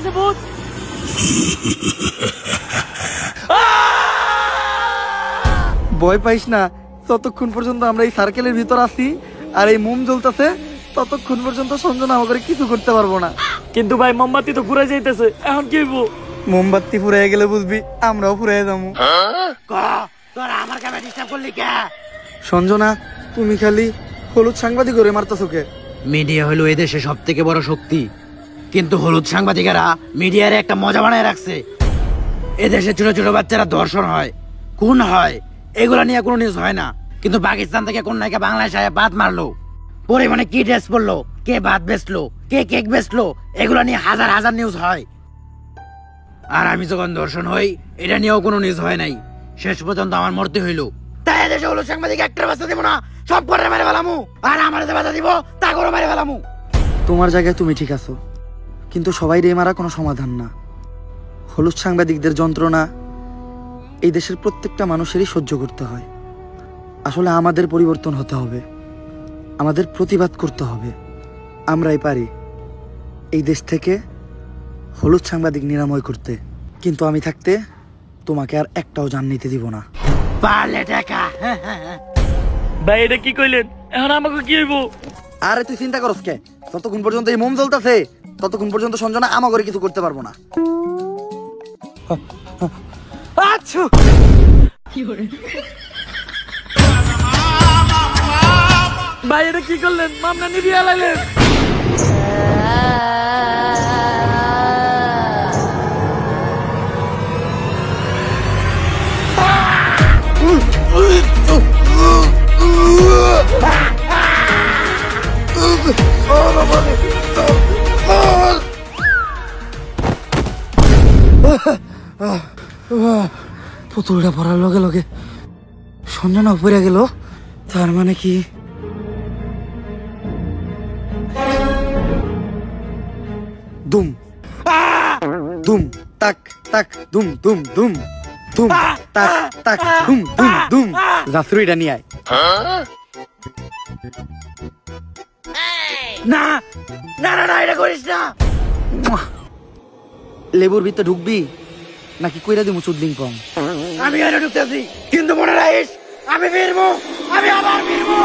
আছে ভূত। ভয় পাইস না, ততক্ষণ পর্যন্ত আমরা এই সার্কেলের ভিতর আছি আর এই মোম জ্বলতেছে, ততক্ষণ পর্যন্ত সঞ্জনা আমাকে কিছু করতে পারবো না। কিন্তু ভাই মোমবাতি তো ফুরাই যাইতেছে, এখন কি হইব? মোমবাতি ফুরাই গেলে বুঝবি আমরাও ফুরাই যাবো। তোরা আমার কামে ডিস্টার্ব করলি কে? সঞ্জনা, তুমি খালি হলুদ সাংবাদিক করে মারতেছো কে? মিডিয়া হলো এদেশে সব থেকে বড় শক্তি, কিন্তু হলুদ সাংবাদিকেরা মিডিয়ার একটা মজা বানায় রাখছে। এদেশে ছোট ছোট বাচ্চারা ধর্ষণ হয়, খুন হয়, এগুলা নিয়ে কোনো নিউজ হয় না। কিন্তু পাকিস্তান থেকে কোন নায়িকা বাংলাদেশে আয়া বাদ মারলো, পরিমাণে কি ড্রেস পরলো, কে ভাত বেচলো, কে কেক বেচলো, এগুলা নিয়ে হাজার হাজার নিউজ হয়। আর আমি যখন ধর্ষণ হই, এটা নিয়েও কোনো নিউজ হয় নাই। শেষ পর্যন্ত আমার মরতে হইলো। তাই এদেশে হলুদ সাংবাদিক একটা বাচ্চা দিব না, সব করে মেরে ফেলামু। আর আমার যে বাধা দিব তা করে মেরে ফেলামু। তোমার জায়গায় তুমি ঠিক আছো, কিন্তু সবাই রে মারা কোনো সমাধান না। হলুদ সাংবাদিকদের যন্ত্রণা এই দেশের প্রত্যেকটা মানুষেরই সহ্য করতে হয়। আসলে আমাদের পরিবর্তন হতে হবে, আমাদের প্রতিবাদ করতে হবে। আমরাই পারি এই দেশ থেকে হলুদ সাংবাদিক নিরাময় করতে। কিন্তু আমি থাকতে তোমাকে আর একটাও জান নিতে দিব না। পারলে টাকা। ভাই এটা কি কইলেন? এখন আমাকে কি হইব? আরে তুই চিন্তা করস কে? ততক্ষণ পর্যন্ত এই মোম জ্বলতেছে, ততক্ষণ পর্যন্ত সঞ্জনা আমাকে কিছু করতে পারবো না। আচ্ছা ভাই এটা কি করলেন? মামলা নিবি আলাইলেন। পুতুলটা পড়ার লগে লগে সঞ্জনা পড়ে গেল, তার মানে কি দুম দুম তাক তাক দুম দুম দুম দুম তাক তাক দুম দুম দুম। জাফরিটা নিয়ে আয়। না না না, এটা করিস না। লেবুর ভিতরে ঢুকবি নাকি কইরা দিমু চুদলিং কম? আমি এনে ঢুকতেছি, কিন্তু মনে রাখিস আমি ফিরবো, আমি আবার ফিরবো।